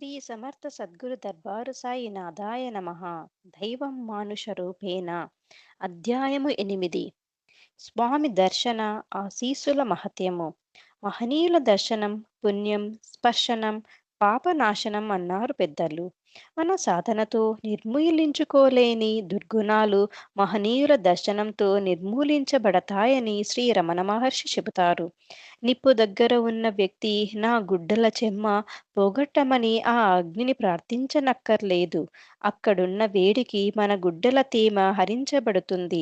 శ్రీ సమర్థ సద్గురు దర్బారు సాయి నాథాయ నమః. దైవం మానుష రూపేణ. అధ్యాయము 8. స్వామి దర్శన ఆశీస్సుల మహత్యము. మహనీయుల దర్శనం పుణ్యం, స్పర్శనం పాపనాశనం అన్నారు పెద్దలు. మన సాధనతో నిర్మూలించుకోలేని దుర్గుణాలు మహనీయుల దర్శనంతో నిర్మూలించబడతాయని శ్రీ రమణ మహర్షి చెబుతారు. నిప్పు దగ్గర ఉన్న వ్యక్తి నా గుడ్డల చెమ్మ పోగొట్టమని ఆ అగ్నిని ప్రార్థించనక్కర్లేదు. అక్కడున్న వేడికి మన గుడ్డల తేమ హరించబడుతుంది.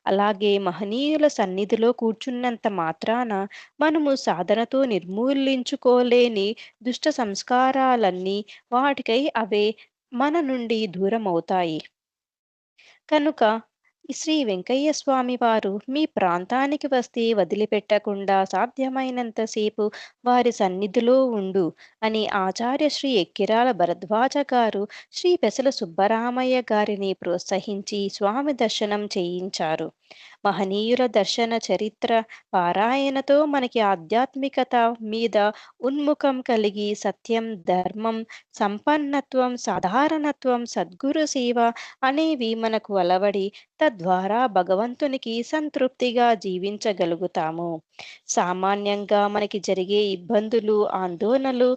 అలాగే మహనీయుల సన్నిధిలో కూర్చున్నంత మాత్రాన మనము సాధనతో నిర్మూలించుకోలేని దుష్ట సంస్కారాలన్నీ వాటికై అవే మన నుండి దూరమవుతాయి. కనుక ఈ శ్రీ వెంకయ్య స్వామి వారు మీ ప్రాంతానికి వస్తే వదిలిపెట్టకుండా సాధ్యమైనంత సేపు వారి సన్నిధిలో ఉండు అని ఆచార్య శ్రీ ఎక్కిరాల భరద్వాజ గారు శ్రీ పెసల సుబ్బరామయ్య గారిని ప్రోత్సహించి స్వామి దర్శనం చేయించారు. మహనీయుల దర్శన చరిత్ర పారాయణతో మనకి ఆధ్యాత్మికత మీద ఉన్ముఖం కలిగి సత్యం, ధర్మం, సంపన్నత్వం, సాధారణత్వం, సద్గురు సేవ అనేవి మనకు అలవడి తద్వారా భగవంతునికి సంతృప్తిగా జీవించగలుగుతాము. సామాన్యంగా మనకి జరిగే ఇబ్బందులు, ఆందోళనలు,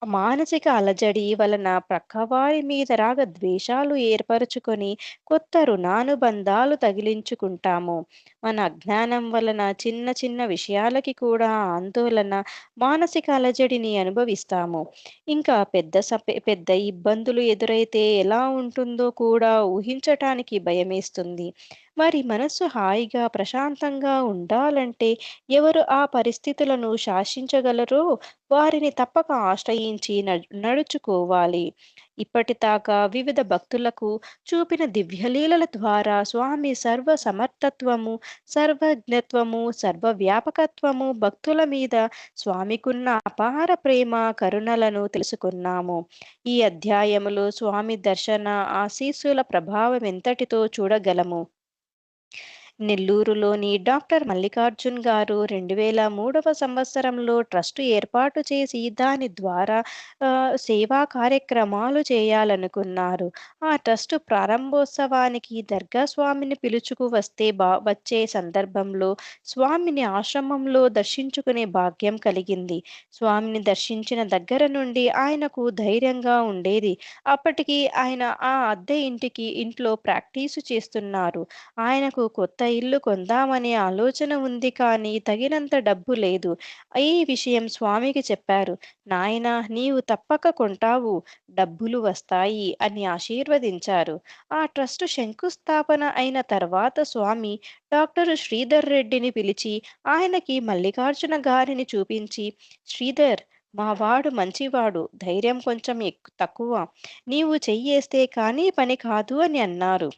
మానసిక అలజడి వలన ప్రక్కవారి మీద ద్వేషాలు ఏర్పరచుకొని కొత్త రుణానుబంధాలు తగిలించుకుంటాము. మన అజ్ఞానం వలన చిన్న చిన్న విషయాలకి కూడా ఆందోళన, మానసిక అలజడిని అనుభవిస్తాము. ఇంకా పెద్ద ఇబ్బందులు ఎదురైతే ఎలా ఉంటుందో కూడా ఊహించటానికి భయమేస్తుంది. మరి మనస్సు హాయిగా ప్రశాంతంగా ఉండాలంటే ఎవరు ఆ పరిస్థితులను శాసించగలరో వారిని తప్పక ఆశ్రయించి నడుచుకోవాలి. ఇప్పటిదాకా వివిధ భక్తులకు చూపిన దివ్యలీలల ద్వారా స్వామి సర్వ సమర్థత్వము, సర్వజ్ఞత్వము, సర్వవ్యాపకత్వము, భక్తుల మీద స్వామికున్న అపార ప్రేమ, కరుణలను తెలుసుకున్నాము. ఈ అధ్యాయములో స్వామి దర్శన ఆశీస్సుల ప్రభావం ఎంతటితో చూడగలము. నెల్లూరులోని డాక్టర్ మల్లికార్జున్ గారు 2003వ సంవత్సరంలో ట్రస్ట్ ఏర్పాటు చేసి దాని ద్వారా సేవా కార్యక్రమాలు చేయాలనుకున్నారు. ఆ ట్రస్ట్ ప్రారంభోత్సవానికి దర్గా స్వామిని పిలుచుకు వచ్చే సందర్భంలో స్వామిని ఆశ్రమంలో దర్శించుకునే భాగ్యం కలిగింది. స్వామిని దర్శించిన దగ్గర నుండి ఆయనకు ధైర్యంగా ఉండేది. అప్పటికి ఆయన ఆ అద్దె ఇంట్లో ప్రాక్టీసు చేస్తున్నారు. ఆయనకు కొత్త ఇల్లు కొందామనే ఆలోచన ఉంది కానీ తగినంత డబ్బు లేదు. ఈ విషయం స్వామికి చెప్పారు. నాయనా నీవు తప్పక కొంటావు, డబ్బులు వస్తాయి అని ఆశీర్వదించారు. ఆ ట్రస్ట్ శంకుస్థాపన అయిన తర్వాత స్వామి డాక్టర్ శ్రీధర్ రెడ్డిని పిలిచి ఆయనకి మల్లికార్జున గారిని చూపించి, శ్రీధర్ మా వాడు మంచివాడు, ధైర్యం కొంచెం తక్కువ, నీవు చెయ్యేస్తే కానీ పని కాదు అని అన్నారు.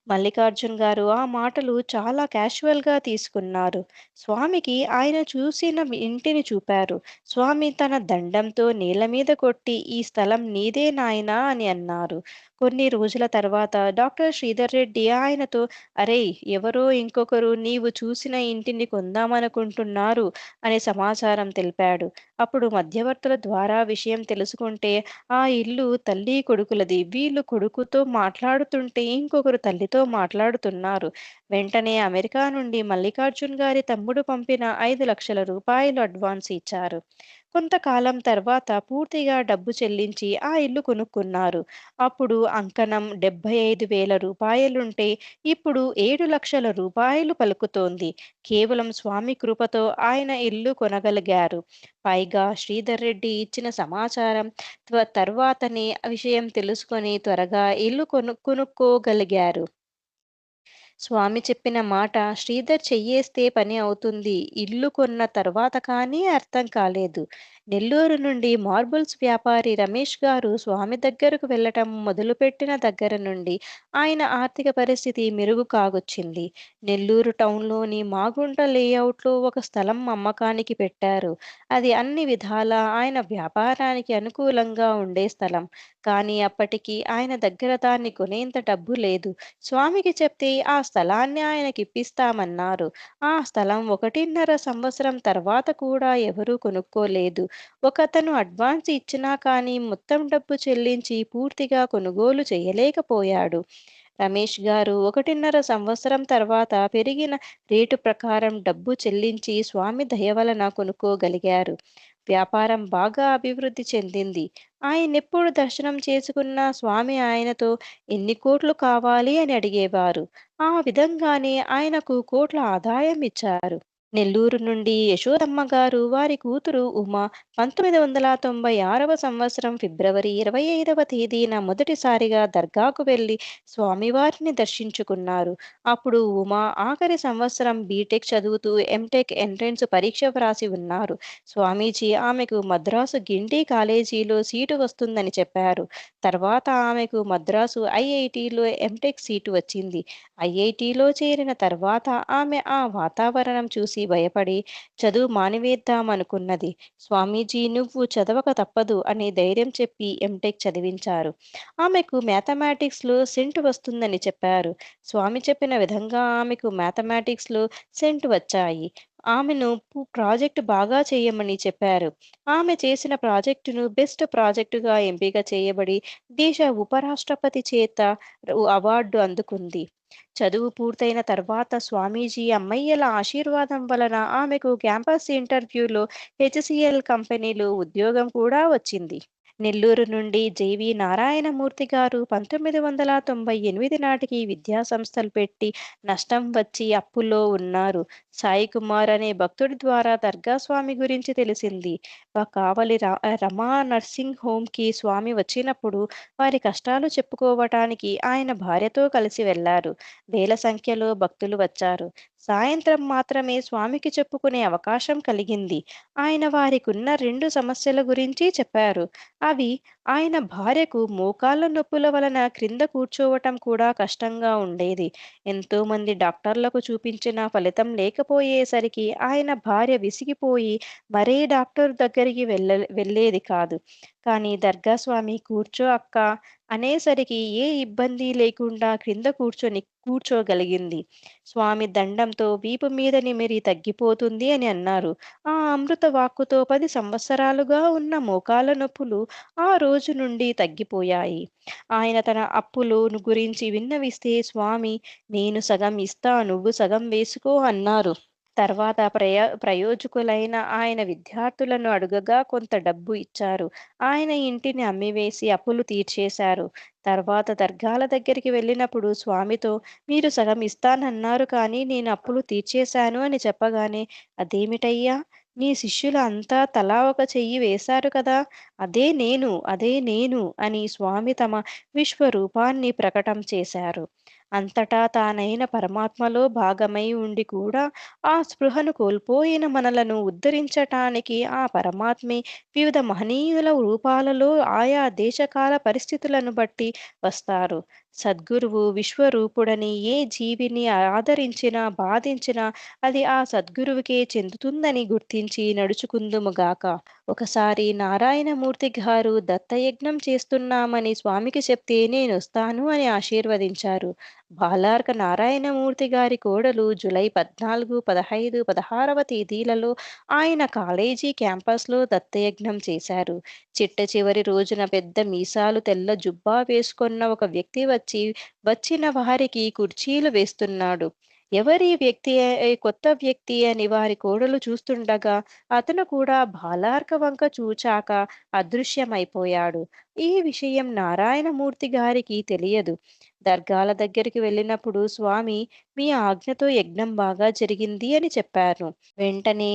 మల్లికార్జున్ గారు ఆ మాటలు చాలా క్యాషువల్‌గా తీసుకున్నారు. స్వామికి ఆయన చూసిన ఇంటిని చూపారు. స్వామి తన దండంతో నేల మీద కొట్టి, "ఈ స్థలం నీదే నాయనా" అని అన్నారు. కొన్ని రోజుల తర్వాత డాక్టర్ శ్రీధర్ రెడ్డి ఆయనతో, "అరేయ్! ఎవరో ఇంకొకరు నీవు చూసిన ఇంటిని కొందామనుకుంటున్నారు" అనే సమాచారం తెలిపాడు. అప్పుడు మధ్యవర్తుల ద్వారా విషయం తెలుసుకుంటే, ఆ ఇల్లు తల్లి కొడుకులది. వీళ్ళు కొడుకుతో మాట్లాడుతుంటే ఇంకొకరు తల్లితో మాట్లాడుతున్నారు. వెంటనే అమెరికా నుండి మల్లికార్జున్ గారి తమ్ముడు పంపిన రూ. 5,00,000 అడ్వాన్స్ ఇచ్చారు. కొంతకాలం తర్వాత పూర్తిగా డబ్బు చెల్లించి ఆ ఇల్లు కొనుక్కున్నారు. అప్పుడు అంకణం రూ. 75,000 ఇప్పుడు రూ. 7,00,000 పలుకుతోంది. కేవలం స్వామి కృపతో ఆయన ఇల్లు కొనగలిగారు. పైగా శ్రీధర్ రెడ్డి ఇచ్చిన సమాచారం తర్వాతనే ఆ విషయం తెలుసుకొని త్వరగా ఇల్లు కొనుక్కోగలిగారు. స్వామి చెప్పిన మాట శ్రీధర్ చెయ్యేస్తే పని అవుతుంది. ఇల్లు కొన్న తర్వాత కానీ అర్థం కాలేదు. నెల్లూరు నుండి మార్బుల్స్ వ్యాపారి రమేష్ గారు స్వామి దగ్గరకు వెళ్ళటం మొదలుపెట్టిన దగ్గర నుండి ఆయన ఆర్థిక పరిస్థితి మెరుగు కాగొచ్చింది. నెల్లూరు టౌన్లోని మాగుంట లేఅవుట్లో ఒక స్థలం అమ్మకానికి పెట్టారు. అది అన్ని విధాలా ఆయన వ్యాపారానికి అనుకూలంగా ఉండే స్థలం. కానీ అప్పటికి ఆయన దగ్గర దాన్ని కొనేంత డబ్బు లేదు. స్వామికి చెప్తే ఆ స్థలాన్ని ఆయనకిప్పిస్తామన్నారు. ఆ స్థలం 1.5 సంవత్సరం తర్వాత కూడా ఎవరూ కొనుక్కోలేదు. ఒకతను అడ్వాన్స్ ఇచ్చినా కానీ మొత్తం డబ్బు చెల్లించి పూర్తిగా కొనుగోలు చేయలేకపోయాడు. రమేష్ గారు 1.5 సంవత్సరం తర్వాత పెరిగిన రేటు ప్రకారం డబ్బు చెల్లించి స్వామి దయ వలన కొనుక్కోగలిగారు. వ్యాపారం బాగా అభివృద్ధి చెందింది. ఆయనెప్పుడు దర్శనం చేసుకున్నా స్వామి ఆయనతో ఎన్ని కోట్లు కావాలి అని అడిగేవారు. ఆ విధంగానే ఆయనకు కోట్ల ఆదాయం ఇచ్చారు. నెల్లూరు నుండి యశోదమ్మ గారు వారి కూతురు ఉమ 1996 సంవత్సరం ఫిబ్రవరి 25వ తేదీన మొదటిసారిగా దర్గాకు వెళ్లి స్వామివారిని దర్శించుకున్నారు. అప్పుడు ఉమ ఆఖరి సంవత్సరం బీటెక్ చదువుతూ ఎంటెక్ ఎంట్రన్స్ పరీక్ష వ్రాసి ఉన్నారు. స్వామీజీ ఆమెకు మద్రాసు గిండి కాలేజీలో సీటు వస్తుందని చెప్పారు. తర్వాత ఆమెకు మద్రాసు ఐఐటిలో ఎంటెక్ సీటు వచ్చింది. ఐఐటిలో చేరిన తర్వాత ఆమె ఆ వాతావరణం చూసి భయపడి చదువు మానివేద్దామనుకున్నది. స్వామీజీ నువ్వు చదవక తప్పదు అని ధైర్యం చెప్పి ఎంటెక్ చదివించారు. ఆమెకు మ్యాథమెటిక్స్‌లో సెంట్ వస్తుందని చెప్పారు. స్వామి చెప్పిన విధంగా ఆమెకు మ్యాథమెటిక్స్‌లో సెంట్ వచ్చాయి. ఆమెను ప్రాజెక్ట్ బాగా చేయమని చెప్పారు. ఆమె చేసిన ప్రాజెక్టును బెస్ట్ ప్రాజెక్టుగా ఎంపిక చేయబడి దేశ ఉపరాష్ట్రపతి చేత అవార్డు అందుకుంది. చదువు పూర్తయిన తర్వాత స్వామీజీ అమ్మయ్యల ఆశీర్వాదం వలన ఆమెకు క్యాంపస్ ఇంటర్వ్యూలో హెచ్సిఎల్ కంపెనీలో ఉద్యోగం కూడా వచ్చింది. నెల్లూరు నుండి జెవి నారాయణమూర్తి గారు 1998 నాటికి విద్యా సంస్థలు పెట్టి నష్టం వచ్చి అప్పుల్లో ఉన్నారు. సాయి కుమార్ అనే భక్తుడి ద్వారా దర్గా స్వామి గురించి తెలిసింది. కావలి రమా నర్సింగ్ హోమ్‌కి స్వామి వచ్చినప్పుడు వారి కష్టాలు చెప్పుకోవటానికి ఆయన భార్యతో కలిసి వెళ్లారు. వేల సంఖ్యలో భక్తులు వచ్చారు. సాయంత్రం మాత్రమే స్వామికి చెప్పుకునే అవకాశం కలిగింది. ఆయన వారికున్న 2 సమస్యల గురించి చెప్పారు. అవి ఆయన భార్యకు మోకాళ్ళ నొప్పుల వలన క్రింద కూర్చోవటం కూడా కష్టంగా ఉండేది. ఎంతోమంది డాక్టర్లకు చూపించినా ఫలితం లేకపోయేసరికి ఆయన భార్య విసిగిపోయి మరే డాక్టర్ దగ్గరికి వెళ్ళేది కాదు. కానీ దర్గా స్వామి కూర్చో అక్కా అనేసరికి ఏ ఇబ్బంది లేకుండా క్రింద కూర్చోగలిగింది. స్వామి దండంతో వీపు మీద నిమిరి తగ్గిపోతుంది అని అన్నారు. ఆ అమృత వాక్కుతో 10 సంవత్సరాలుగా ఉన్న మోకాళ్ళ నొప్పులు ఆ రోజు నుండి తగ్గిపోయాయి. ఆయన తన అప్పులు గురించి విన్నవిస్తే స్వామి నేను సగం ఇస్తా నువ్వు సగం వేసుకో అన్నారు. తర్వాత ప్రయోజకులైన ఆయన విద్యార్థులను అడుగగా కొంత డబ్బు ఇచ్చారు. ఆయన ఇంటిని అమ్మివేసి అప్పులు తీర్చేశారు. తర్వాత దర్గాల దగ్గరికి వెళ్ళినప్పుడు స్వామితో మీరు సగం ఇస్తానన్నారు కానీ నేను అప్పులు తీర్చేశాను అని చెప్పగానే అదేమిటయ్యా నీ శిష్యులు అంతా తలా ఒక చెయ్యి వేశారు కదా! అదే నేను అని స్వామి తమ విశ్వరూపాన్ని ప్రకటం చేశారు. అంతటా తానైన పరమాత్మలో భాగమై ఉండి కూడా ఆ స్పృహను కోల్పోయిన మనలను ఉద్ధరించటానికి ఆ పరమాత్మే వివిధ మహనీయుల రూపాలలో ఆయా దేశకాల పరిస్థితులను బట్టి వస్తారు. సద్గురువు విశ్వరూపుడని ఏ జీవిని ఆదరించినా, బాధించినా అది ఆ సద్గురువుకే చెందుతుందని గుర్తించి నడుచుకుందుముగాక. ఒకసారి నారాయణమూర్తి గారు దత్తయజ్ఞం చేస్తున్నామని స్వామికి చెప్తే నేనొస్తాను అని ఆశీర్వదించారు. బాలార్క నారాయణమూర్తి గారి కోడలు జూలై 14, 15, 16వ తేదీలలో ఆయన కాలేజీ క్యాంపస్‌లో దత్తయజ్ఞం చేశారు. చిట్ట చివరి రోజున పెద్ద మీసాలు తెల్ల జుబ్బా వేసుకొన్న ఒక వ్యక్తి వచ్చిన వారికి కుర్చీలు వేస్తున్నాడు. ఎవరీ వ్యక్తి కొత్త వ్యక్తి అని వారి కోడలు చూస్తుండగా అతను కూడా బాలార్క వంక చూచాక అదృశ్యమైపోయాడు. ఈ విషయం నారాయణమూర్తి గారికి తెలియదు. దర్గాల దగ్గరికి వెళ్ళినప్పుడు స్వామి మీ ఆజ్ఞతో యజ్ఞం బాగా జరిగింది అని చెప్పారు. వెంటనే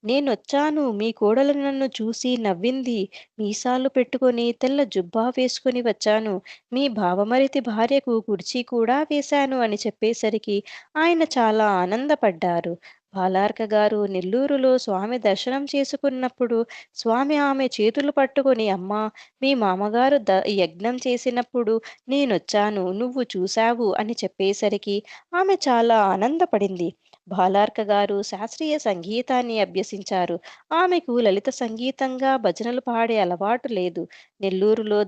నేనొచ్చాను మీ కోడలు నన్ను చూసి నవ్వింది. మీసాలు పెట్టుకొని తెల్ల జుబ్బా వేసుకొని వచ్చాను. మీ బావమరిది భార్యకు కుర్చీ కూడా వేశాను అని చెప్పేసరికి ఆయన చాలా ఆనందపడ్డారు. బాలార్క గారు నెల్లూరులో స్వామి దర్శనం చేసుకున్నప్పుడు స్వామి ఆమె చేతులు పట్టుకొని అమ్మా మీ మామగారు యజ్ఞం చేసినప్పుడు నేనొచ్చాను నువ్వు చూశావు అని చెప్పేసరికి ఆమె చాలా ఆనందపడింది. బాలార్క గారు శాస్త్రీయ సంగీతాన్ని అభ్యసించారు. ఆమెకు లలిత సంగీతంగా భజనలు పాడే అలవాటు లేదు. నెల్లూరులో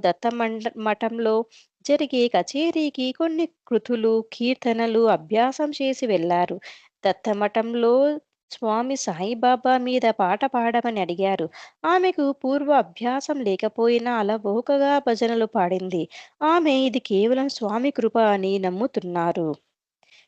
మఠంలో జరిగే కచేరీకి కొన్ని కృతులు, కీర్తనలు అభ్యాసం చేసి వెళ్లారు. దత్తమఠంలో స్వామి సాయిబాబా మీద పాట పాడమని అడిగారు. ఆమెకు పూర్వ అభ్యాసం లేకపోయినా అలవోకగా భజనలు పాడింది. ఆమె ఇది కేవలం స్వామి కృప అని నమ్ముతున్నారు.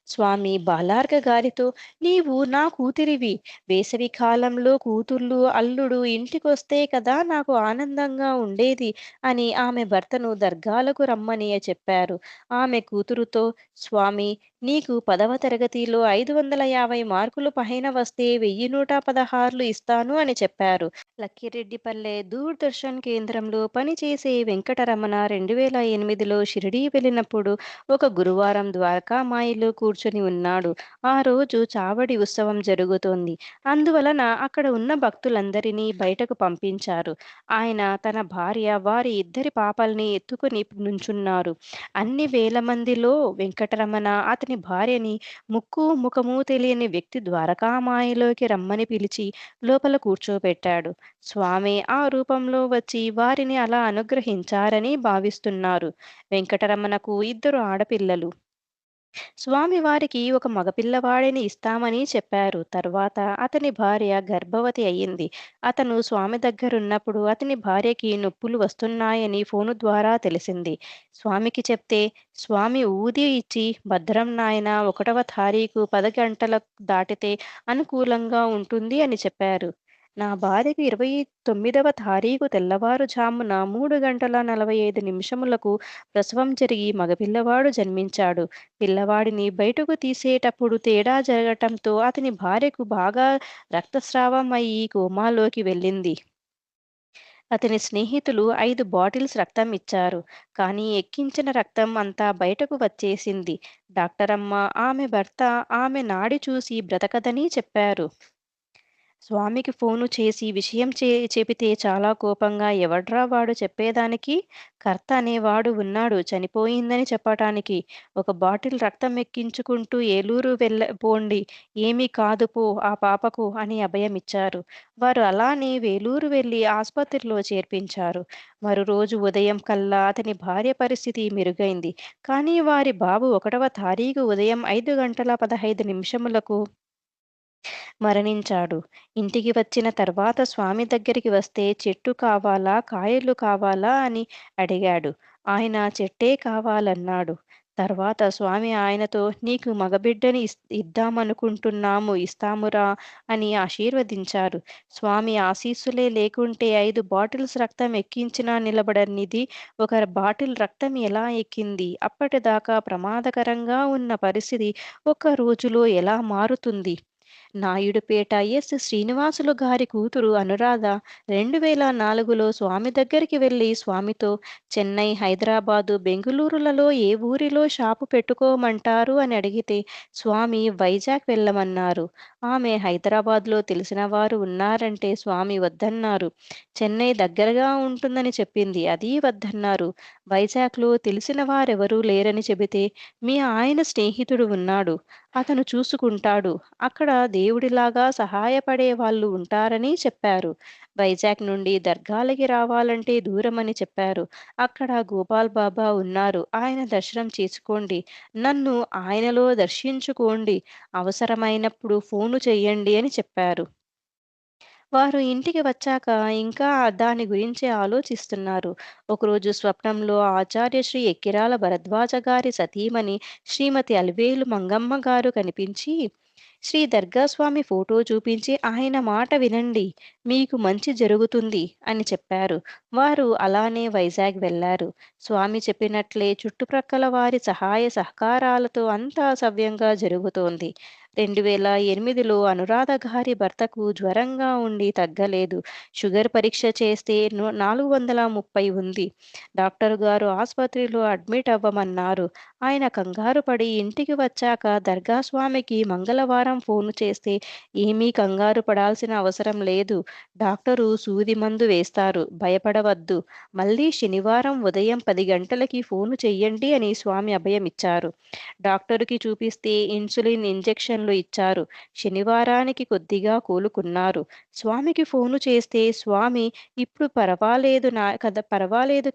స్వామి బాలార్క గారితో, నీవు నా కూతురివి. వేసవి కాలంలో కూతుర్లు అల్లుడు ఇంటికొస్తే కదా నాకు ఆనందంగా ఉండేది అని ఆమె భర్తను దర్గాలకు రమ్మని చెప్పారు. ఆమె కూతురుతో, స్వామి, నీకు 10వ తరగతిలో 550 మార్కులు పైన వస్తే 1116 ఇస్తాను అని చెప్పారు. లక్కిరెడ్డిపల్లె దూరదర్శన్ కేంద్రంలో పనిచేసే వెంకటరమణ 2008లో షిరిడీ వెళ్ళినప్పుడు ఒక గురువారం ద్వారకామాయిలో కూర్చొని ఉన్నాడు. ఆ రోజు చావడి ఉత్సవం జరుగుతోంది. అందువలన అక్కడ ఉన్న భక్తులందరినీ బయటకు పంపించారు. ఆయన తన భార్య, వారి ఇద్దరి పాపల్ని ఎత్తుకుని నుంచున్నారు. అన్ని వేల మందిలో వెంకటరమణ అతని భార్యని ముక్కు ముఖము తెలియని వ్యక్తి ద్వారకామాయిలోకి రమ్మని పిలిచి లోపల కూర్చోబెట్టాడు. స్వామి ఆ రూపంలో వచ్చి వారిని అలా అనుగ్రహించారని భావిస్తున్నారు. వెంకటరమణకు ఇద్దరు ఆడపిల్లలు. స్వామి వారికి ఒక మగపిల్లవాడిని ఇస్తామని చెప్పారు. తర్వాత అతని భార్య గర్భవతి అయ్యింది. అతను స్వామి దగ్గరున్నప్పుడు అతని భార్యకి నొప్పులు వస్తున్నాయని ఫోను ద్వారా తెలిసింది. స్వామికి చెప్తే, స్వామి ఊది ఇచ్చి, భద్రం నాయనా 1వ తారీఖు 10 గంటల దాటితే అనుకూలంగా ఉంటుంది అని చెప్పారు. నా భార్యకు 29వ తారీఖు తెల్లవారుజామున 3 గంటల 45 నిమిషములకు ప్రసవం జరిగి మగపిల్లవాడు జన్మించాడు. పిల్లవాడిని బయటకు తీసేటప్పుడు తేడా జరగటంతో అతని భార్యకు బాగా రక్తస్రావం అయ్యి కోమాలోకి వెళ్ళింది. అతని స్నేహితులు 5 బాటిల్స్ రక్తం ఇచ్చారు. కానీ ఎక్కించిన రక్తం అంతా బయటకు వచ్చేసింది. డాక్టరమ్మ, ఆమె భర్త ఆమె నాడి చూసి బ్రతకదని చెప్పారు. స్వామికి ఫోను చేసి విషయం చెబితే చాలా కోపంగా, ఎవడ్రా వాడు చెప్పేదానికి? కర్త అనేవాడు ఉన్నాడు చనిపోయిందని చెప్పటానికి. ఒక బాటిల్ రక్తం ఎక్కించుకుంటూ ఏలూరు పోండి. ఏమీ కాదు పో ఆ పాపకు అని అభయమిచ్చారు. వారు అలానే వేలూరు వెళ్లి ఆస్పత్రిలో చేర్పించారు. మరురోజు ఉదయం కల్లా అతని భార్య పరిస్థితి మెరుగైంది. కానీ వారి బాబు 1వ తారీఖు ఉదయం 5 గంటల 15 నిమిషములకు మరణించాడు. ఇంటికి వచ్చిన తర్వాత స్వామి దగ్గరికి వస్తే చెట్టు కావాలా, కాయలు కావాలా అని అడిగాడు. ఆయన చెట్టే కావాలన్నాడు. తర్వాత స్వామి ఆయనతో, నీకు మగబిడ్డని ఇద్దామనుకుంటున్నాము, ఇస్తామురా అని ఆశీర్వదించారు. స్వామి ఆశీస్సులే లేకుంటే 5 బాటిల్స్ రక్తం ఎక్కించినా నిలబడనిది ఒక బాటిల్ రక్తం ఎలా ఎక్కింది? అప్పటిదాకా ప్రమాదకరంగా ఉన్న పరిస్థితి ఒక్క రోజులో ఎలా మారుతుంది? నాయుడుపేట శ్రీనివాసులు గారి కూతురు అనురాధ 2004లో స్వామి దగ్గరికి వెళ్లి స్వామితో, చెన్నై, హైదరాబాదు, బెంగుళూరులలో ఏ ఊరిలో షాపు పెట్టుకోమంటారు అని అడిగితే స్వామి వైజాగ్ వెళ్ళమన్నారు. ఆమె హైదరాబాద్లో తెలిసిన వారు ఉన్నారంటే స్వామి వద్దన్నారు. చెన్నై దగ్గరగా ఉంటుందని చెప్పింది, అదీ వద్దన్నారు. వైజాగ్లో తెలిసిన వారెవరూ లేరని చెబితే, మీ ఆయన స్నేహితుడు ఉన్నాడు, అతను చూసుకుంటాడు, అక్కడ దేవుడిలాగా సహాయపడే వాళ్ళు ఉంటారని చెప్పారు. వైజాగ్ నుండి దర్గాలకి రావాలంటే దూరమని చెప్పారు. అక్కడ గోపాల్ బాబా ఉన్నారు, ఆయన దర్శనం చేసుకోండి. నన్ను ఆయనలో దర్శించుకోండి. అవసరమైనప్పుడు ఫోను చెయ్యండి అని చెప్పారు. వారు ఇంటికి వచ్చాక ఇంకా దాని గురించే ఆలోచిస్తున్నారు. ఒకరోజు స్వప్నంలో ఆచార్య శ్రీ ఎక్కిరాల భరద్వాజ గారి సతీమణి శ్రీమతి అలివేలు మంగమ్మ గారు కనిపించి, శ్రీ దర్గా స్వామి ఫోటో చూపించి ఆయన మాట వినండి, మీకు మంచి జరుగుతుంది అని చెప్పారు. వారు అలానే వైజాగ్ వెళ్లారు. స్వామి చెప్పినట్లే చుట్టుప్రక్కల వారి సహాయ సహకారాలతో అంతా సవ్యంగా జరుగుతోంది. 2008లో అనురాధ గారి భర్తకు జ్వరంగా ఉండి తగ్గలేదు. షుగర్ పరీక్ష చేస్తే 430 ఉంది. డాక్టర్ గారు ఆస్పత్రిలో అడ్మిట్ అవ్వమన్నారు. ఆయన కంగారు పడి ఇంటికి వచ్చాక దర్గా స్వామికి మంగళవారం ఫోను చేస్తే, ఏమీ కంగారు పడాల్సిన అవసరం లేదు. డాక్టరు సూది మందు వేస్తారు. భయపడవద్దు. మళ్ళీ శనివారం ఉదయం 10 గంటలకి ఫోను చెయ్యండి అని స్వామి అభయమిచ్చారు. డాక్టరుకి చూపిస్తే ఇన్సులిన్ ఇంజెక్షన్లు ఇచ్చారు. శనివారానికి కొద్దిగా కోలుకున్నారు. స్వామికి ఫోను చేస్తే స్వామి, ఇప్పుడు పర్వాలేదు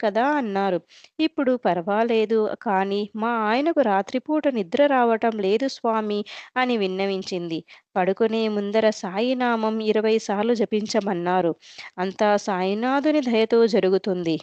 కదా అన్నారు. ఇప్పుడు పర్వాలేదు, కానీ మా ఆయనకు రాత్రిపూట నిద్ర రావటం లేదు స్వామి అని విన్నవించింది. పడుకునే ముందర సాయినామం 20 సార్లు జపించమన్నారు. అంతా సాయినాథుని దయతో జరుగుతుంది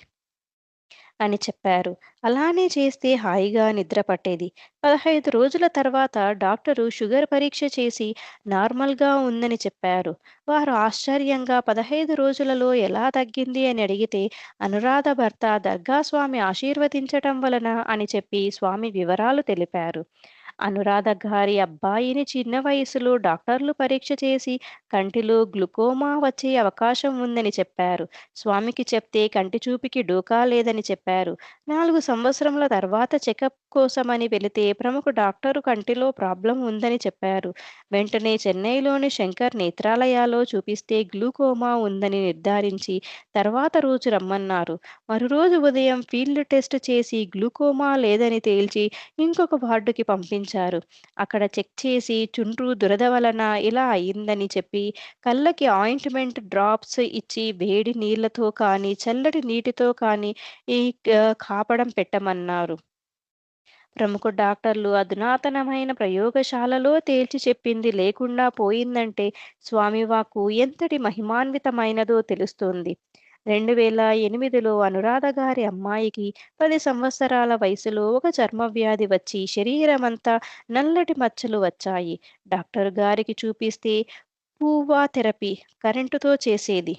అని చెప్పారు. అలానే చేస్తే హాయిగా నిద్ర పట్టేది. 15 రోజుల తర్వాత డాక్టరు షుగర్ పరీక్ష చేసి నార్మల్‌గా ఉందని చెప్పారు. వారు ఆశ్చర్యంగా 15 రోజులలో ఎలా తగ్గింది అని అడిగితే, అనురాధ భర్త దర్గా స్వామి ఆశీర్వదించటం వలన అని చెప్పి స్వామి వివరాలు తెలిపారు. అనురాధ గారి అబ్బాయిని చిన్న వయసులో డాక్టర్లు పరీక్ష చేసి కంటిలో గ్లుకోమా వచ్చే అవకాశం ఉందని చెప్పారు. స్వామికి చెప్తే కంటి చూపుకి డోకా లేదని చెప్పారు. 4 సంవత్సరముల తర్వాత చెకప్ కోసమని వెళితే ప్రముఖ డాక్టరు కంటిలో ప్రాబ్లం ఉందని చెప్పారు. వెంటనే చెన్నైలోని శంకర్ నేత్రాలయాలో చూపిస్తే గ్లూకోమా ఉందని నిర్ధారించి తర్వాత రోజు రమ్మన్నారు. మరురోజు ఉదయం ఫీల్డ్ టెస్ట్ చేసి గ్లూకోమా లేదని తేల్చి ఇంకొక వార్డుకి పంపించారు. అక్కడ చెక్ చేసి చుండ్రు దురద వలన ఇలా అయిందని చెప్పి కళ్ళకి ఆయింట్‌మెంట్ డ్రాప్స్ ఇచ్చి వేడి నీళ్లతో కానీ, చల్లటి నీటితో కానీ ఈ కాపడం పెట్టమన్నారు. ప్రముఖ డాక్టర్లు అధునాతనమైన ప్రయోగశాలలో తేల్చి చెప్పింది లేకుండా పోయిందంటే స్వామి వాక్కు ఎంతటి మహిమాన్వితమైనదో తెలుస్తోంది. 2008లో అనురాధ గారి అమ్మాయికి 10 సంవత్సరాల వయసులో ఒక చర్మవ్యాధి వచ్చి శరీరమంతా నల్లటి మచ్చలు వచ్చాయి. డాక్టర్ గారికి చూపిస్తే పూవా థెరపీ కరెంటుతో చేసేది.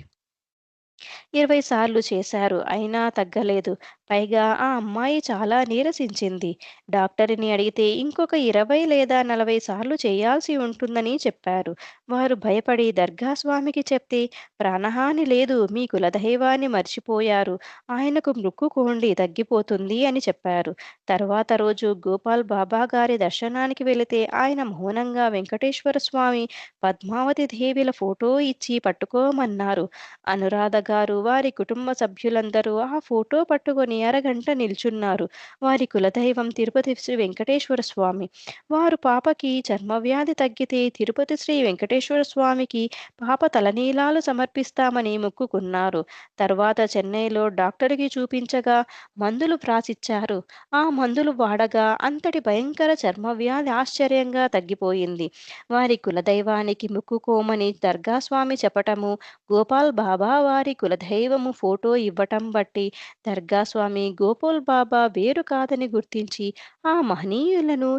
20 సార్లు చేశారు. అయినా తగ్గలేదు. పైగా ఆ అమ్మాయి చాలా నీరసించింది. డాక్టరుని అడిగితే ఇంకొక 20 లేదా 40 సార్లు చేయాల్సి ఉంటుందని చెప్పారు. వారు భయపడి దర్గా స్వామికి చెప్తే, ప్రాణహాని లేదు. మీ కులదైవాన్ని మర్చిపోయారు. ఆయనకు మొక్కుకోండి తగ్గిపోతుంది అని చెప్పారు. తర్వాత రోజు గోపాల్ బాబా గారి దర్శనానికి వెళితే ఆయన మౌనంగా వెంకటేశ్వర స్వామి, పద్మావతి దేవిల ఫోటో ఇచ్చి పట్టుకోమన్నారు. అనురాధ గారు, వారి కుటుంబ సభ్యులందరూ ఆ ఫోటో పట్టుకొని అరగంట నిల్చున్నారు. వారి కులదైవం తిరుపతి శ్రీ వెంకటేశ్వర స్వామి. వారు పాపకి చర్మవ్యాధి తగ్గితే తిరుపతి శ్రీ వెంకటేశ్వర స్వామికి పాప తలనీలాలు సమర్పిస్తామని మొక్కుకున్నారు. తర్వాత చెన్నైలో డాక్టరుకి చూపించగా మందులు వ్రాసిచ్చారు. ఆ మందులు వాడగా అంతటి భయంకర చర్మవ్యాధి ఆశ్చర్యంగా తగ్గిపోయింది. వారి కులదైవానికి మొక్కుకోమని దర్గా స్వామి చెప్పటము, గోపాల్ బాబా వారి కులదైవము ఫోటో ఇవ్వటం బట్టి దర్గా స్వామి గోపాల్ బాబా వేరు కాదని గుర్తించి ఆ మహనీయులను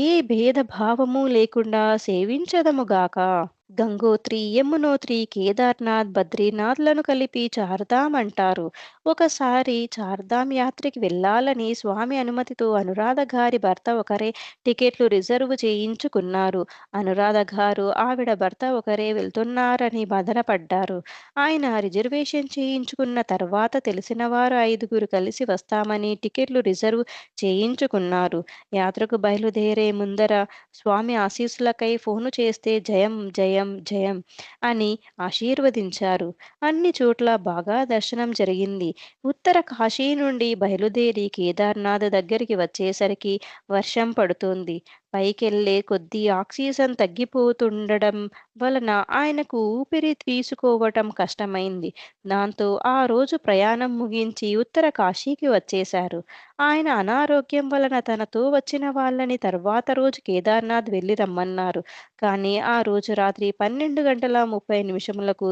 ఏ భేదభావము లేకుండా సేవించదముగాక. గంగోత్రి, యమునోత్రి, కేదార్నాథ్, బద్రీనాథ్‌లను కలిపి చార్ధామ్ అంటారు. ఒకసారి చార్ధామ్ యాత్రకి వెళ్ళాలని స్వామి అనుమతితో అనురాధ గారి భర్త ఒకరే టికెట్లు రిజర్వ్ చేయించుకున్నారు. అనురాధ గారు, ఆవిడ భర్త ఒకరే వెళ్తున్నారని మదనపడ్డారు. ఆయన రిజర్వేషన్ చేయించుకున్న తర్వాత తెలిసిన వారు 5గురు కలిసి వస్తామని టికెట్లు రిజర్వ్ చేయించుకున్నారు. యాత్రకు బయలుదేరే ముందర స్వామి ఆశీస్సులకై ఫోను చేస్తే జయం జయం జయం అని ఆశీర్వదించారు. అన్ని చోట్ల బాగా దర్శనం జరిగింది. ఉత్తర కాశీ నుండి బయలుదేరి కేదార్నాథ్ దగ్గరికి వచ్చేసరికి వర్షం పడుతోంది. పైకెళ్ళే కొద్దీ ఆక్సిజన్ తగ్గిపోతుండడం వలన ఆయనకు ఊపిరి తీసుకోవటం కష్టమైంది. దాంతో ఆ రోజు ప్రయాణం ముగించి ఉత్తర కాశీకి వచ్చేశారు. ఆయన అనారోగ్యం వలన తనతో వచ్చిన వాళ్ళని తర్వాత రోజు కేదార్నాథ్ వెళ్లి రమ్మన్నారు. కానీ ఆ రోజు రాత్రి 12 గంటల 30 నిమిషములకు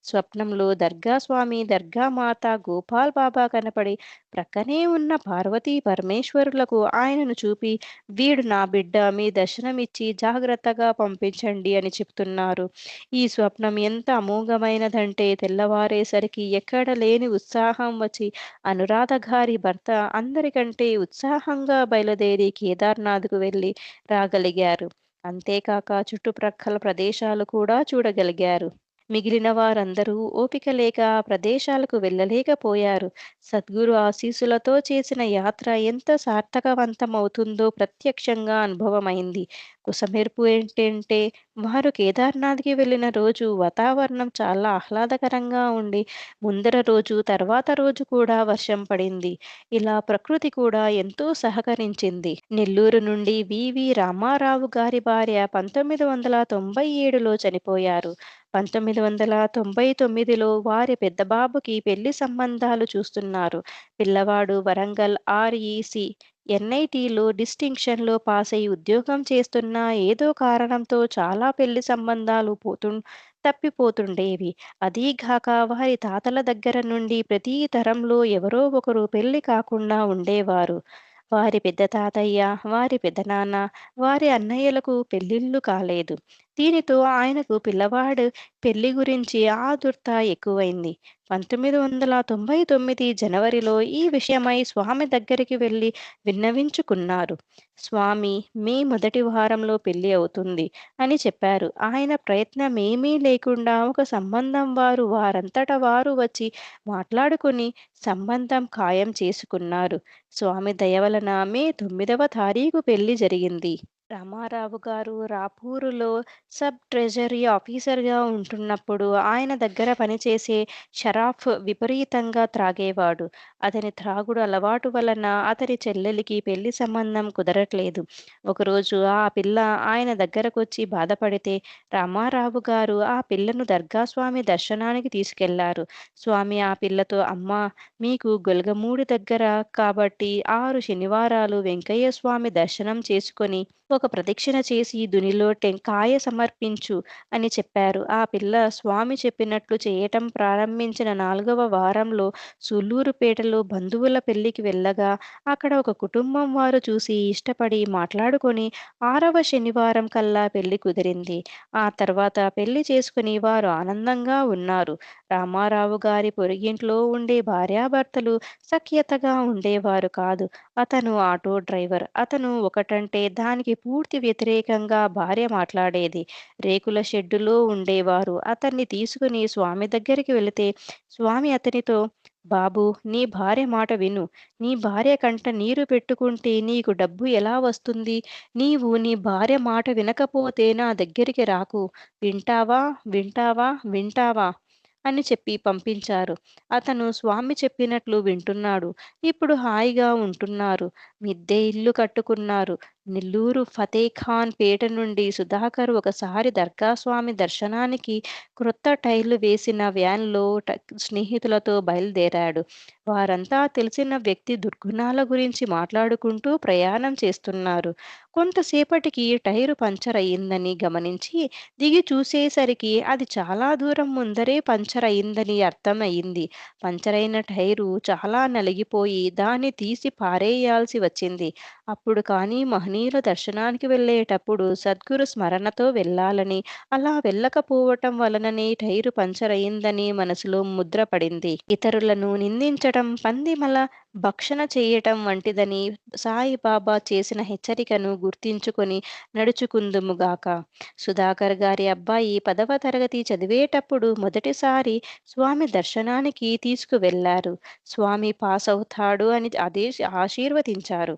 స్వప్నంలో దర్గా స్వామి, దర్గా మాత, గోపాల్ బాబా కనపడి ప్రక్కనే ఉన్న పార్వతీ పరమేశ్వరులకు ఆయనను చూపి, వీడు నా బిడ్డ, మీ దర్శనమిచ్చి జాగ్రత్తగా పంపించండి అని చెప్తున్నారు. ఈ స్వప్నం ఎంత అమోఘమైనదంటే తెల్లవారేసరికి ఎక్కడ లేని ఉత్సాహం వచ్చి అనురాధ గారి భర్త అందరికంటే ఉత్సాహంగా బయలుదేరి కేదార్నాథ్‌కు వెళ్లి రాగలిగారు. అంతేకాక చుట్టుప్రక్కల ప్రదేశాలు కూడా చూడగలిగారు. మిగిలిన వారందరూ ఓపిక లేక ఆ ప్రదేశాలకు వెళ్ళలేకపోయారు. సద్గురు ఆశీస్సులతో చేసిన యాత్ర ఎంత సార్థకవంతమవుతుందో ప్రత్యక్షంగా అనుభవమైంది. కుసమెరుపు ఏంటంటే వారు కేదార్నాథ్‌కి వెళ్ళిన రోజు వాతావరణం చాలా ఆహ్లాదకరంగా ఉండి, ముందర రోజు, తర్వాత రోజు కూడా వర్షం పడింది. ఇలా ప్రకృతి కూడా ఎంతో సహకరించింది. నెల్లూరు నుండి వివి రామారావు గారి భార్య 1997లో చనిపోయారు. 1999లో వారి పెద్దబాబుకి పెళ్లి సంబంధాలు చూస్తున్నారు. పిల్లవాడు వరంగల్ ఆర్‌ఈసీ ఎన్ఐటీలో డిస్టింక్షన్‌లో పాసై ఉద్యోగం చేస్తున్నా ఏదో కారణంతో చాలా పెళ్లి సంబంధాలు తప్పిపోతుండేవి. అదీగాక వారి తాతల దగ్గర నుండి ప్రతి తరంలో ఎవరో ఒకరు పెళ్లి కాకుండా ఉండేవారు. వారి పెద్ద తాతయ్య, వారి పెదనాన్న, వారి అన్నయ్యలకు పెళ్ళిళ్ళు కాలేదు. దీనితో ఆయనకు పిల్లవాడు పెళ్లి గురించి ఆదుర్త ఎక్కువైంది. 1999 జనవరిలో ఈ విషయమై స్వామి దగ్గరికి వెళ్లి విన్నవించుకున్నారు. స్వామి, మే మొదటి వారంలో పెళ్లి అవుతుంది అని చెప్పారు. ఆయన ప్రయత్నమేమీ లేకుండా ఒక సంబంధం వారంతట వారు వచ్చి మాట్లాడుకుని సంబంధం ఖాయం చేసుకున్నారు. స్వామి దయ వలన మే 9వ తారీఖు పెళ్లి జరిగింది. రామారావు గారు రాపూరులో సబ్ ట్రెజరీ ఆఫీసర్‌గా ఉంటున్నప్పుడు ఆయన దగ్గర పనిచేసే షరాఫ్ విపరీతంగా త్రాగేవాడు. అతని త్రాగుడు అలవాటు వలన అతని చెల్లెలికి పెళ్లి సంబంధం కుదరట్లేదు. ఒకరోజు ఆ పిల్ల ఆయన దగ్గరకొచ్చి బాధపడితే రామారావు గారు ఆ పిల్లను దర్గా స్వామి దర్శనానికి తీసుకెళ్లారు. స్వామి ఆ పిల్లతో అమ్మా, మీకు గొలగమూడి దగ్గర కాబట్టి 6 శనివారాలు వెంకయ్య స్వామి దర్శనం చేసుకొని ఒక ప్రదక్షిణ చేసి దునిలో టెంకాయ సమర్పించు అని చెప్పారు. ఆ పిల్ల స్వామి చెప్పినట్లు చేయటం ప్రారంభించిన 4వ వారంలో సూళ్లూరుపేటలో బంధువుల పెళ్లికి వెళ్ళగా అక్కడ ఒక కుటుంబం వారు చూసి ఇష్టపడి మాట్లాడుకొని 6వ శనివారం కల్లా పెళ్లి కుదిరింది. ఆ తర్వాత పెళ్లి చేసుకుని వారు ఆనందంగా ఉన్నారు. రామారావు గారి పొరుగింట్లో ఉండే భార్యాభర్తలు సఖ్యతగా ఉండేవారు కాదు. అతను ఆటో డ్రైవర్. అతను ఒకటంటే దానికి పూర్తి వ్యతిరేకంగా భార్య మాట్లాడేది. రేకుల షెడ్డులో ఉండేవారు. అతన్ని తీసుకుని స్వామి దగ్గరికి వెళితే స్వామి అతనితో బాబూ, నీ భార్య మాట విను. నీ భార్య కంట నీరు పెట్టుకుంటే నీకు డబ్బు ఎలా వస్తుంది? నీవు నీ భార్య మాట వినకపోతే నా దగ్గరికి రాకు. వింటావా? వింటావా? వింటావా? అని చెప్పి పంపించారు. అతను స్వామి చెప్పినట్లు వింటున్నాడు. ఇప్పుడు హాయిగా ఉంటున్నారు. మిద్దె ఇల్లు కట్టుకున్నారు. నెల్లూరు ఫతేఖాన్ పేట నుండి సుధాకర్ ఒకసారి దర్గా స్వామి దర్శనానికి క్రొత్త టైర్లు వేసిన వ్యాన్‌లో స్నేహితులతో బయలుదేరాడు. వారంతా తెలిసిన వ్యక్తి దుర్గుణాల గురించి మాట్లాడుకుంటూ ప్రయాణం చేస్తున్నారు. కొంతసేపటికి టైరు పంక్చర్ అయిందని గమనించి దిగి చూసేసరికి అది చాలా దూరం ముందరే పంక్చర్ అయిందని అర్థమయింది. పంక్చరైన టైరు చాలా నలిగిపోయి దాన్ని తీసి పారేయాల్సి వచ్చింది. అప్పుడు కానీ మహనీయుల దర్శనానికి వెళ్ళేటప్పుడు సద్గురు స్మరణతో వెళ్ళాలని, అలా వెళ్ళకపోవటం వలననే టైరు పంక్చర్ అయిందని మనసులో ముద్ర పడింది. ఇతరులను నిందించటం, పందిమల భక్షణ చేయటం వంటిదని సాయిబాబా చేసిన హెచ్చరికను గుర్తించుకొని నడుచుకుందుముగాక. సుధాకర్ గారి అబ్బాయి 10వ తరగతి చదివేటప్పుడు మొదటిసారి స్వామి దర్శనానికి తీసుకువెళ్లారు. స్వామి పాస్ అవుతాడు అని ఆశీర్వదించారు.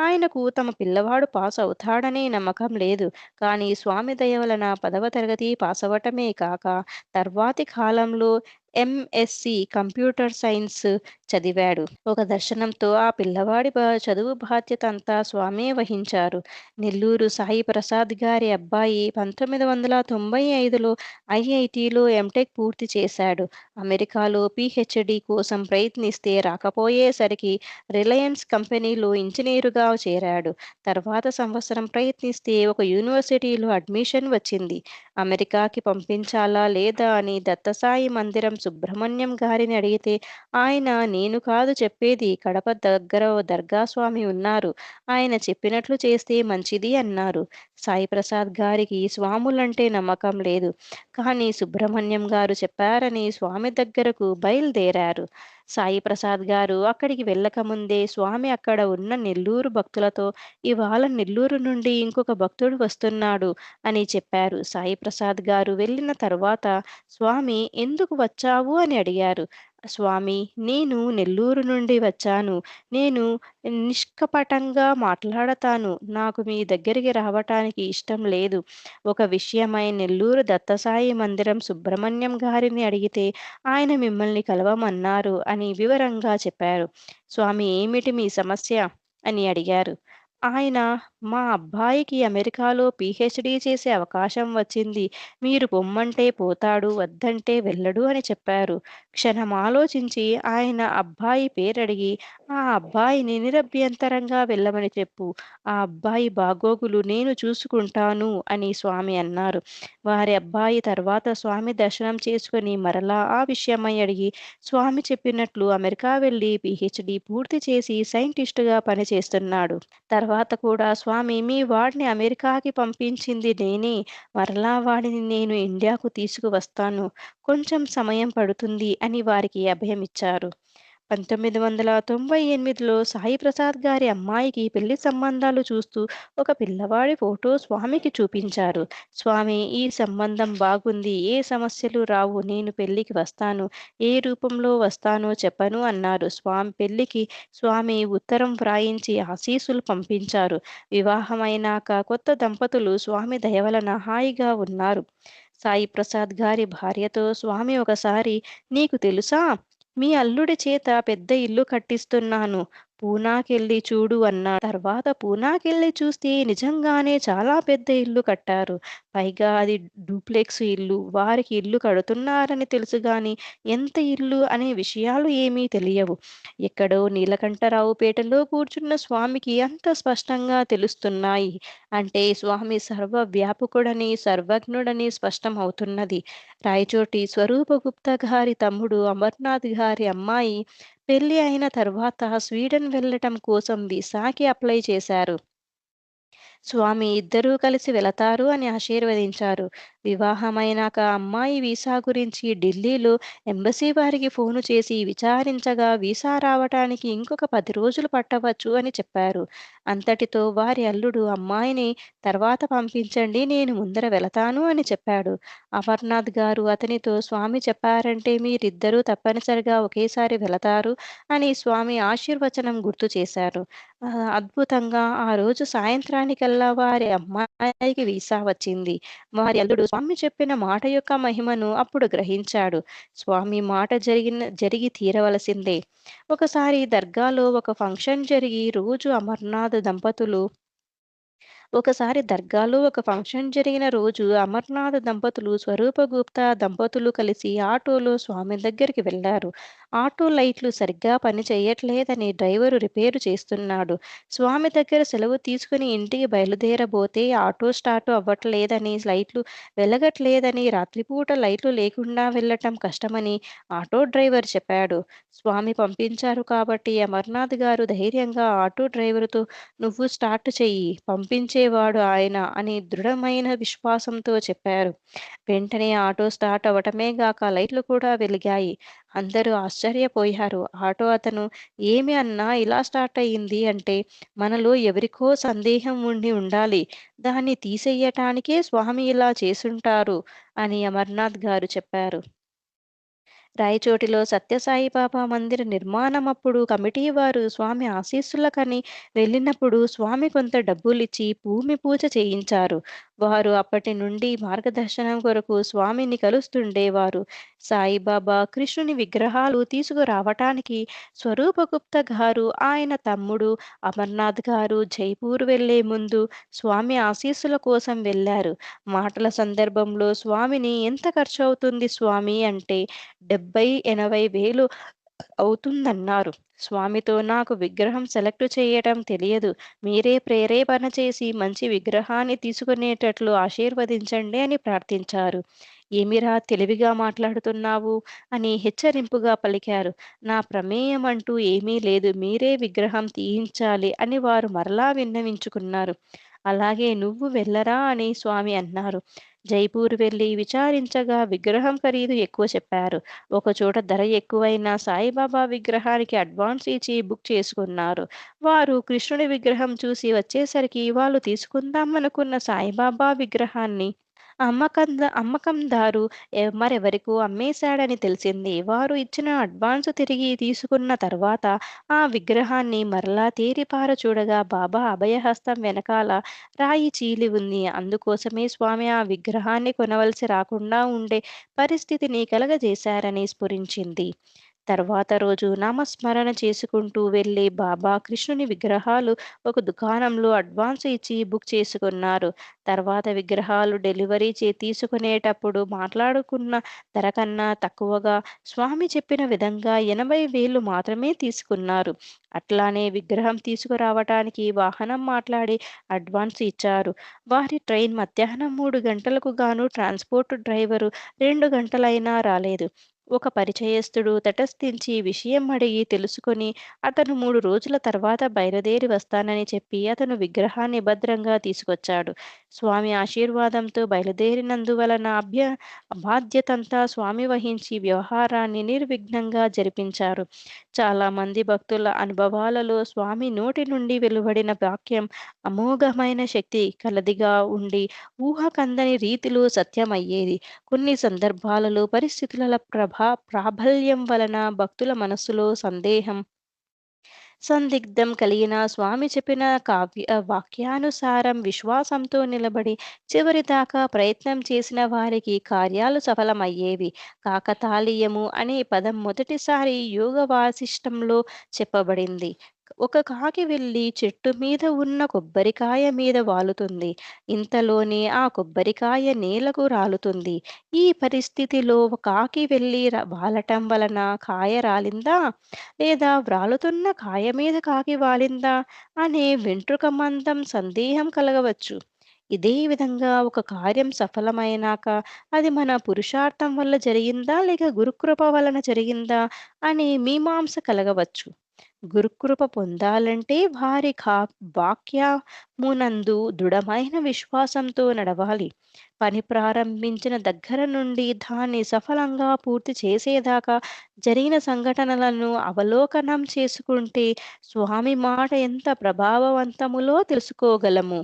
ఆయనకు తమ పిల్లవాడు పాస్ అవుతాడనే నమ్మకం లేదు. కానీ స్వామి దయ వలన 10వ తరగతి పాసవ్వటమే కాక తర్వాతి కాలంలో ఎంఎస్సి కంప్యూటర్ సైన్స్ చదివాడు. ఒక దర్శనంతో ఆ పిల్లవాడి చదువు బాధ్యత అంతా స్వామే వహించారు. నెల్లూరు సాయి ప్రసాద్ గారి అబ్బాయి 1995లో ఐఐటీలో ఎంటెక్ పూర్తి చేశాడు. అమెరికాలో పీహెచ్డీ కోసం ప్రయత్నిస్తే రాకపోయేసరికి రిలయన్స్ కంపెనీలో ఇంజినీరుగా చేరాడు. తర్వాత సంవత్సరం ప్రయత్నిస్తే ఒక యూనివర్సిటీలో అడ్మిషన్ వచ్చింది. అమెరికాకి పంపించాలా లేదా అని దత్తసాయి మందిరం సుబ్రహ్మణ్యం గారిని అడిగితే ఆయన నేను కాదు చెప్పేది, కడప దగ్గర ఓ దర్గా స్వామి ఉన్నారు. ఆయన చెప్పినట్లు చేస్తే మంచిది అన్నారు. సాయి ప్రసాద్ గారికి స్వాములంటే నమ్మకం లేదు. కానీ సుబ్రహ్మణ్యం గారు చెప్పారని స్వామి దగ్గరకు బయలుదేరారు. సాయి ప్రసాద్ గారు అక్కడికి వెళ్ళకముందే స్వామి అక్కడ ఉన్న నెల్లూరు భక్తులతో ఇవాళ నెల్లూరు నుండి ఇంకొక భక్తుడు వస్తున్నాడు అని చెప్పారు. సాయి ప్రసాద్ గారు వెళ్ళిన తర్వాత స్వామి ఎందుకు వచ్చావు అని అడిగారు. స్వామి, నేను నెల్లూరు నుండి వచ్చాను. నేను నిష్కపటంగా మాట్లాడతాను. నాకు మీ దగ్గరికి రావటానికి ఇష్టం లేదు. ఒక విషయమై నెల్లూరు దత్తసాయి మందిరం సుబ్రహ్మణ్యం గారిని అడిగితే ఆయన మిమ్మల్ని కలవమన్నారు అని వివరంగా చెప్పారు. స్వామి, ఏమిటి మీ సమస్య అని అడిగారు. ఆయన "మా అబ్బాయికి అమెరికాలో పీహెచ్‌డీ చేసే అవకాశం వచ్చింది. మీరు పొమ్మంటే పోతాడు, వద్దంటే వెళ్ళడు" అని చెప్పారు. క్షణం ఆలోచించి ఆయన అబ్బాయి పేరడిగి, "ఆ అబ్బాయిని నిరభ్యంతరంగా వెళ్ళమని చెప్పు. ఆ అబ్బాయి బాగోగులు నేను చూసుకుంటాను" అని స్వామి అన్నారు. వారి అబ్బాయి తర్వాత స్వామి దర్శనం చేసుకొని మరలా ఆ విషయమై అడిగి, స్వామి చెప్పినట్లు అమెరికా వెళ్లి పీహెచ్‌డీ పూర్తి చేసి సైంటిస్ట్‌గా పనిచేస్తున్నాడు. తర్వాత కూడా స్వామి మీ వాడిని అమెరికాకి పంపించింది నేనే. మరలా వాడిని నేను ఇండియాకు తీసుకువస్తాను. కొంచెం సమయం పడుతుంది అని వారికి అభయమిచ్చారు. 1998లో సాయి ప్రసాద్ గారి అమ్మాయికి పెళ్లి సంబంధాలు చూస్తూ ఒక పిల్లవాడి ఫోటో స్వామికి చూపించారు. స్వామి ఈ సంబంధం బాగుంది. ఏ సమస్యలు రావు. నేను పెళ్లికి వస్తాను. ఏ రూపంలో వస్తానో చెప్పను అన్నారు. స్వామి ఉత్తరం వ్రాయించి ఆశీస్సులు పంపించారు. వివాహమైనాక కొత్త దంపతులు స్వామి దయ వలన హాయిగా ఉన్నారు. సాయి ప్రసాద్ గారి భార్యతో స్వామి ఒకసారి "నీకు తెలుసా? మీ అల్లుడి చేత పెద్ద ఇల్లు కట్టిస్తున్నాను. పూనాకెళ్ళి చూడు" అన్నారు. తర్వాత పూనాకెళ్ళి చూస్తే నిజంగానే చాలా పెద్ద ఇల్లు కట్టారు. పైగా అది డూప్లెక్స్ ఇల్లు. వారికి ఇల్లు కడుతున్నారని తెలుసు గాని ఎంత ఇల్లు అనే విషయాలు ఏమీ తెలియవు. ఎక్కడో నీలకంఠరావుపేటలో కూర్చున్న స్వామికి అంత స్పష్టంగా తెలుస్తున్నాయి. అంటే స్వామి సర్వవ్యాపకుడని, సర్వజ్ఞుడని స్పష్టమవుతున్నది. రాయచోటి స్వరూపగుప్త గారి తమ్ముడు అమర్నాథ్ గారి అమ్మాయి పెళ్లి అయిన తర్వాత స్వీడన్ వెళ్ళటం కోసం వీసాకి అప్లై చేశారు. స్వామి ఇద్దరూ కలిసి వెళతారు అని ఆశీర్వదించారు. వివాహమైనాక అమ్మాయి వీసా గురించి ఢిల్లీలో ఎంబసీ వారికి ఫోను చేసి విచారించగా వీసా రావటానికి ఇంకొక 10 రోజులు పట్టవచ్చు అని చెప్పారు. అంతటితో వారి అల్లుడు అమ్మాయిని తర్వాత పంపించండి నేను ముందర వెళతాను అని చెప్పాడు. అమర్నాథ్ గారు అతనితో స్వామి చెప్పారంటే మీరిద్దరూ తప్పనిసరిగా ఒకేసారి వెళతారు అని స్వామి ఆశీర్వచనం గుర్తు చేశారు. అద్భుతంగా ఆ రోజు సాయంత్రానికల్లా వారి అమ్మాయికి వీసా వచ్చింది. వారి అల్లుడు స్వామి చెప్పిన మాట యొక్క మహిమను అప్పుడు గ్రహించాడు. స్వామి మాట జరిగి తీరవలసిందే. ఒక ఫంక్షన్ జరిగి రోజు అమర్నాథ్ దంపతులు దర్గాలో ఒక ఫంక్షన్ జరిగిన రోజు అమర్నాథ్ దంపతులు, స్వరూపగుప్తా దంపతులు కలిసి ఆటోలో స్వామి దగ్గరికి వెళ్లారు. ఆటో లైట్లు సరిగ్గా పని చేయట్లేదని డ్రైవరు రిపేరు చేస్తున్నాడు. స్వామి దగ్గర సెలవు తీసుకుని ఇంటికి బయలుదేరబోతే ఆటో స్టార్ట్ అవ్వట్లేదని, లైట్లు వెలగట్లేదని, రాత్రిపూట లైట్లు లేకుండా వెళ్ళటం కష్టమని ఆటో డ్రైవర్ చెప్పాడు. స్వామి పంపించారు కాబట్టి అమర్నాథ్ గారు ధైర్యంగా ఆటో డ్రైవరుతో "నువ్వు స్టార్ట్ చెయ్యి. పంపించేవాడు ఆయన" అని దృఢమైన విశ్వాసంతో చెప్పారు. వెంటనే ఆటో స్టార్ట్ అవ్వటమే గాక లైట్లు కూడా వెలిగాయి. అందరూ ఆశ్చర్యపోయారు. ఆటో అతను "ఏమి అన్నా ఇలా స్టార్ట్ అయింది" అంటే "మనలో ఎవరికో సందేహం ఉండి ఉండాలి. దాన్ని తీసెయ్యటానికే స్వామి ఇలా చేసుంటారు" అని అమర్నాథ్ గారు చెప్పారు. రాయచోటిలో సత్యసాయి బాబా మందిర నిర్మాణమప్పుడు కమిటీ వారు స్వామి ఆశీస్సులకని వెళ్ళినప్పుడు స్వామి కొంత డబ్బులిచ్చి భూమి పూజ చేయించారు. వారు అప్పటి నుండి మార్గదర్శనం కొరకు స్వామిని కలుస్తుండేవారు. సాయిబాబా, కృష్ణుని విగ్రహాలు తీసుకురావటానికి స్వరూపగుప్త గారు, ఆయన తమ్ముడు అమర్నాథ్ గారు జైపూర్ వెళ్లే ముందు స్వామి ఆశీస్సుల కోసం వెళ్లారు. మాటల సందర్భంలో స్వామిని "ఎంత ఖర్చవుతుంది స్వామి" అంటే 70, 80 వేలు అవుతుందన్నారు. స్వామితో "నాకు విగ్రహం సెలెక్ట్ చేయటం తెలియదు. మీరే ప్రేరేపణ చేసి మంచి విగ్రహాన్ని తీసుకునేటట్లు ఆశీర్వదించండి" అని ప్రార్థించారు. "ఏమిరా తెలివిగా మాట్లాడుతున్నావు" అని హెచ్చరింపుగా పలికారు. "నా ప్రమేయం అంటూ ఏమీ లేదు. మీరే విగ్రహం తీయించాలి" అని వారు మరలా విన్నవించుకున్నారు. "అలాగే నువ్వు వెళ్ళరా" అని స్వామి అన్నారు. జైపూర్ వెళ్లి విచారించగా విగ్రహం ఖరీదు ఎక్కువ చెప్పారు. ఒకచోట ధర ఎక్కువైనా సాయిబాబా విగ్రహానికి అడ్వాన్స్ ఇచ్చి బుక్ చేసుకున్నారు. వారు కృష్ణుడి విగ్రహం చూసి వచ్చేసరికి వాళ్ళు తీసుకుందామనుకున్న సాయిబాబా విగ్రహాన్ని అమ్మకందారు మరెవరికో అమ్మేశాడని తెలిసింది. వారు ఇచ్చిన అడ్వాన్స్ తిరిగి తీసుకున్న తర్వాత ఆ విగ్రహాన్ని మరలా తేరిపార చూడగా బాబా అభయహస్తం వెనకాల రాయి చీలి ఉంది. అందుకోసమే స్వామి ఆ విగ్రహాన్ని కొనవలసి రాకుండా ఉండే పరిస్థితిని కలగజేశారని స్ఫురించింది. తర్వాత రోజు నామస్మరణ చేసుకుంటూ వెళ్ళి బాబా, కృష్ణుని విగ్రహాలు ఒక దుకాణంలో అడ్వాన్స్ ఇచ్చి బుక్ చేసుకున్నారు. తర్వాత విగ్రహాలు డెలివరీ తీసుకునేటప్పుడు మాట్లాడుకున్న ధర కన్నా తక్కువగా స్వామి చెప్పిన విధంగా 80,000 మాత్రమే తీసుకున్నారు. అట్లానే విగ్రహం తీసుకురావటానికి వాహనం మాట్లాడి అడ్వాన్స్ ఇచ్చారు. వారి ట్రైన్ మధ్యాహ్నం 3 గంటలకు గాను ట్రాన్స్‌పోర్ట్ డ్రైవరు 2 గంటలైనా రాలేదు. ఒక పరిచయస్తుడు తటస్థించి విషయం అడిగి తెలుసుకొని అతను 3 రోజుల తర్వాత బయలుదేరి వస్తానని చెప్పి అతను విగ్రహాన్ని భద్రంగా తీసుకొచ్చాడు. స్వామి ఆశీర్వాదంతో బయలుదేరినందువలన బాధ్యతంతా స్వామి వహించి వ్యవహారాన్ని నిర్విఘ్నంగా జరిపించారు. చాలామంది భక్తుల అనుభవాలలో స్వామి నోటి నుండి వెలువడిన వాక్యం అమోఘమైన శక్తి కలదిగా ఉండి ఊహకందని రీతిలో సత్యమయ్యేది. కొన్ని సందర్భాలలో పరిస్థితుల ప్రాబల్యం వలన భక్తుల మనస్సులో సందేహం, సందిగ్ధం కలిగిన స్వామి చెప్పిన వాక్యానుసారం విశ్వాసంతో నిలబడి చివరిదాకా ప్రయత్నం చేసిన వారికి కార్యాలు సఫలమయ్యేవి. కాకతాళీయము అనే పదం మొదటిసారి యోగ వాసిష్టంలో చెప్పబడింది. ఒక కాకి వెళ్ళి చెట్టు మీద ఉన్న కొబ్బరికాయ మీద వాలుతుంది. ఇంతలోనే ఆ కొబ్బరికాయ నేలకు రాలుతుంది. ఈ పరిస్థితిలో కాకి వెళ్ళి వాలటం వలన కాయ రాలిందా? లేదా వ్రాలుతున్న కాయ మీద కాకి వాలిందా అనే వెంట్రుక మందం సందేహం కలగవచ్చు. ఇదే విధంగా ఒక కార్యం సఫలమైనాక అది మన పురుషార్థం వల్ల జరిగిందా లేక గురుకృప వలన జరిగిందా అనే మీమాంస కలగవచ్చు. గురుకృప పొందాలంటే వారి వాక్యమునందు దృఢమైన విశ్వాసంతో నడవాలి. పని ప్రారంభించిన దగ్గర నుండి దాన్ని సఫలంగా పూర్తి చేసేదాకా జరిగిన సంఘటనలను అవలోకనం చేసుకుంటే స్వామి మాట ఎంత ప్రభావవంతములో తెలుసుకోగలము.